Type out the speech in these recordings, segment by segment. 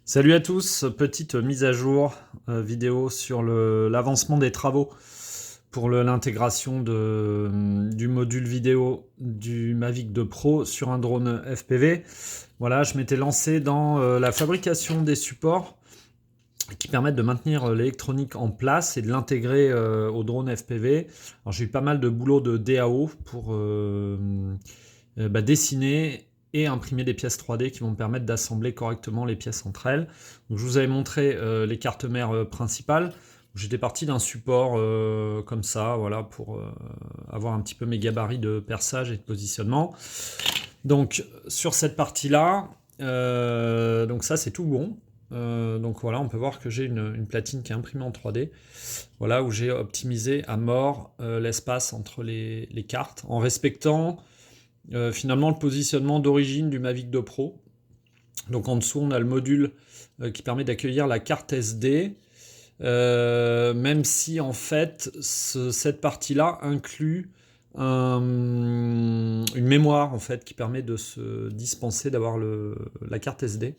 Salut à tous, petite mise à jour vidéo sur l'avancement des travaux pour l'intégration du module vidéo du Mavic 2 Pro sur un drone FPV. Voilà, je m'étais lancé dans la fabrication des supports qui permettent de maintenir l'électronique en place et de l'intégrer au drone FPV. Alors j'ai eu pas mal de boulot de DAO pour dessiner et imprimer des pièces 3D qui vont me permettre d'assembler correctement les pièces entre elles. Donc, je vous avais montré les cartes mères principales. J'étais parti d'un support comme ça, voilà, pour avoir un petit peu mes gabarits de perçage et de positionnement. Donc sur cette partie-là, donc ça c'est tout bon. Donc voilà, on peut voir que j'ai une platine qui est imprimée en 3D. Voilà, où j'ai optimisé à mort l'espace entre les cartes en respectant finalement le positionnement d'origine du Mavic 2 Pro. Donc en dessous, on a le module qui permet d'accueillir la carte SD, même si en fait cette partie-là inclut une mémoire en fait qui permet de se dispenser d'avoir la carte SD.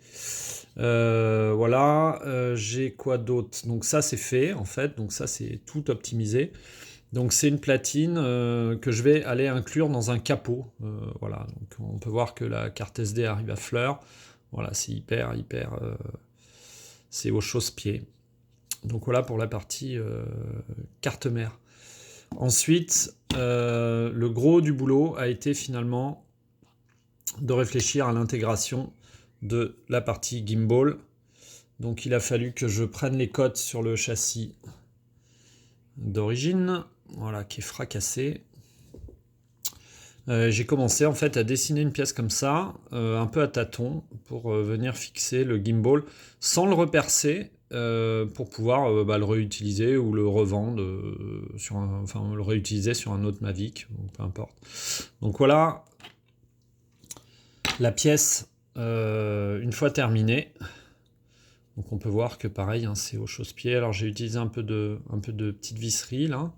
Voilà, j'ai quoi d'autre? Donc ça c'est fait en fait, donc ça c'est tout optimisé. Donc c'est une platine que je vais aller inclure dans un capot. Voilà, donc on peut voir que la carte SD arrive à fleur. Voilà, c'est hyper, c'est au chausse-pied. Donc voilà pour la partie carte mère. Ensuite, le gros du boulot a été finalement de réfléchir à l'intégration de la partie gimbal. Donc il a fallu que je prenne les codes sur le châssis d'origine, voilà, qui est fracassé. J'ai commencé en fait à dessiner une pièce comme ça, un peu à tâtons, pour venir fixer le gimbal sans le repercer, pour pouvoir le réutiliser ou le revendre, enfin le réutiliser sur un autre Mavic, peu importe. Donc voilà la pièce une fois terminée. Donc on peut voir que pareil, hein, c'est au chausse-pied. Alors j'ai utilisé un peu de petite visserie là.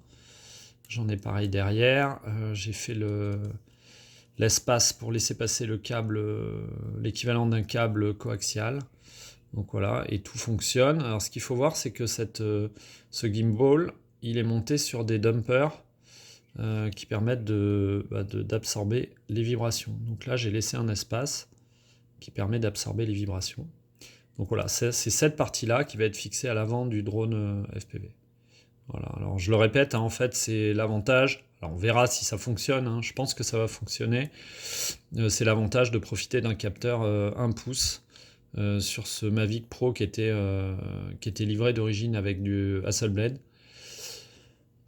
J'en ai pareil derrière. J'ai fait l'espace pour laisser passer le câble, l'équivalent d'un câble coaxial. Donc voilà, et tout fonctionne. Alors ce qu'il faut voir, c'est que ce gimbal, il est monté sur des dumpers qui permettent d'absorber les vibrations. Donc là, j'ai laissé un espace qui permet d'absorber les vibrations. Donc voilà, c'est cette partie-là qui va être fixée à l'avant du drone FPV. Voilà, alors je le répète, hein, en fait, c'est l'avantage. Alors on verra si ça fonctionne, hein, je pense que ça va fonctionner. C'est l'avantage de profiter d'un capteur 1 pouce sur ce Mavic Pro qui était livré d'origine avec du Hasselblad.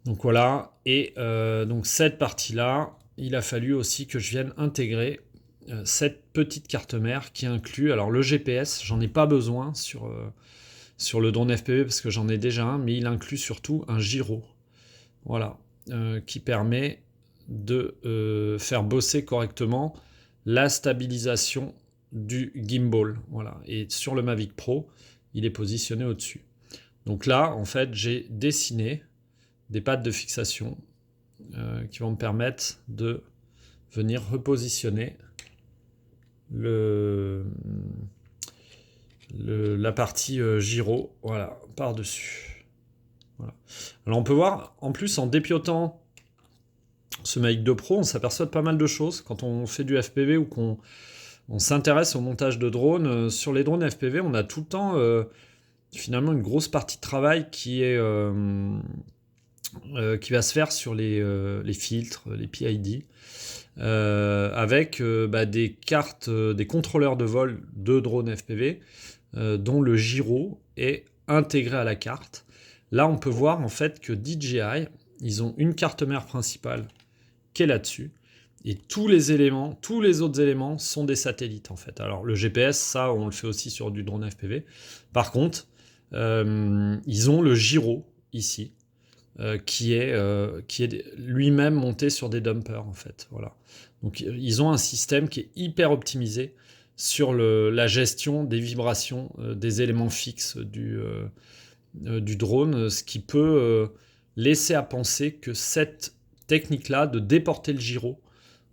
Donc voilà, et donc cette partie-là, il a fallu aussi que je vienne intégrer cette petite carte mère qui inclut, alors le GPS, j'en ai pas besoin sur le drone FPV parce que j'en ai déjà un, mais il inclut surtout un gyro, voilà, qui permet de faire bosser correctement la stabilisation du gimbal, voilà. Et sur le Mavic Pro, il est positionné au-dessus. Donc là, en fait, j'ai dessiné des pattes de fixation qui vont me permettre de venir repositionner la partie gyro, voilà, par-dessus. Voilà. Alors on peut voir, en plus, en dépiotant ce Mavic 2 Pro, on s'aperçoit de pas mal de choses quand on fait du FPV ou qu'on s'intéresse au montage de drones. Sur les drones FPV, on a tout le temps finalement une grosse partie de travail qui va se faire sur les filtres, les PID, avec des cartes, des contrôleurs de vol de drones FPV, dont le gyro est intégré à la carte. Là, on peut voir en fait que DJI, ils ont une carte mère principale qui est là-dessus. Et tous les autres éléments sont des satellites en fait. Alors le GPS, ça, on le fait aussi sur du drone FPV. Par contre, ils ont le gyro ici, qui est lui-même monté sur des dumpers en fait. Voilà. Donc ils ont un système qui est hyper optimisé sur la gestion des vibrations des éléments fixes du drone, ce qui peut laisser à penser que cette technique-là de déporter le gyro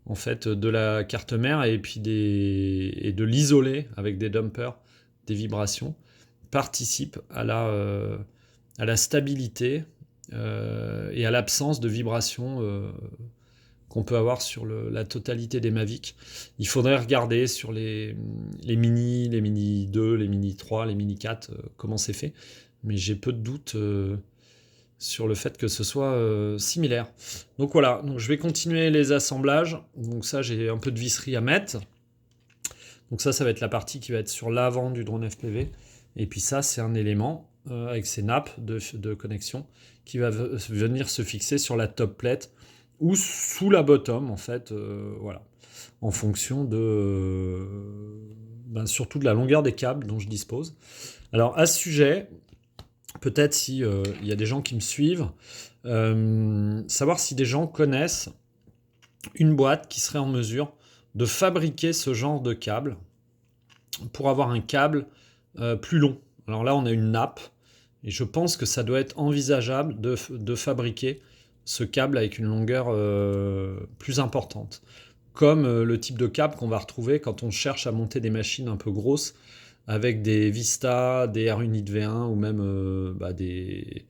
en fait de la carte mère et puis et de l'isoler avec des dumpers des vibrations, participe à la stabilité et à l'absence de vibrations qu'on peut avoir sur la totalité des Mavic. Il faudrait regarder sur les Mini 2, les Mini 3, les Mini 4, comment c'est fait. Mais j'ai peu de doutes sur le fait que ce soit similaire. Donc voilà, donc je vais continuer les assemblages. Donc ça, j'ai un peu de visserie à mettre. Donc ça va être la partie qui va être sur l'avant du drone FPV. Et puis ça, c'est un élément avec ses nappes de connexion qui va venir se fixer sur la top plate ou sous la bottom, en fait, voilà, en fonction surtout de la longueur des câbles dont je dispose. Alors à ce sujet, peut-être si y a des gens qui me suivent, savoir si des gens connaissent une boîte qui serait en mesure de fabriquer ce genre de câble pour avoir un câble plus long. Alors là, on a une nappe, et je pense que ça doit être envisageable de fabriquer ce câble avec une longueur plus importante. Comme le type de câble qu'on va retrouver quand on cherche à monter des machines un peu grosses, avec des Vista, des R-Unit V1 ou même des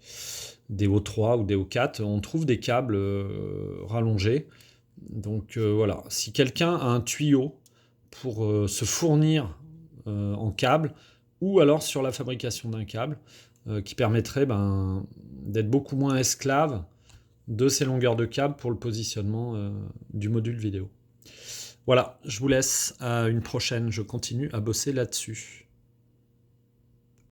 O3 ou des O4, on trouve des câbles rallongés. Donc voilà, si quelqu'un a un tuyau pour se fournir en câble, ou alors sur la fabrication d'un câble, qui permettrait d'être beaucoup moins esclave de ces longueurs de câble pour le positionnement du module vidéo. Voilà, je vous laisse à une prochaine, je continue à bosser là-dessus.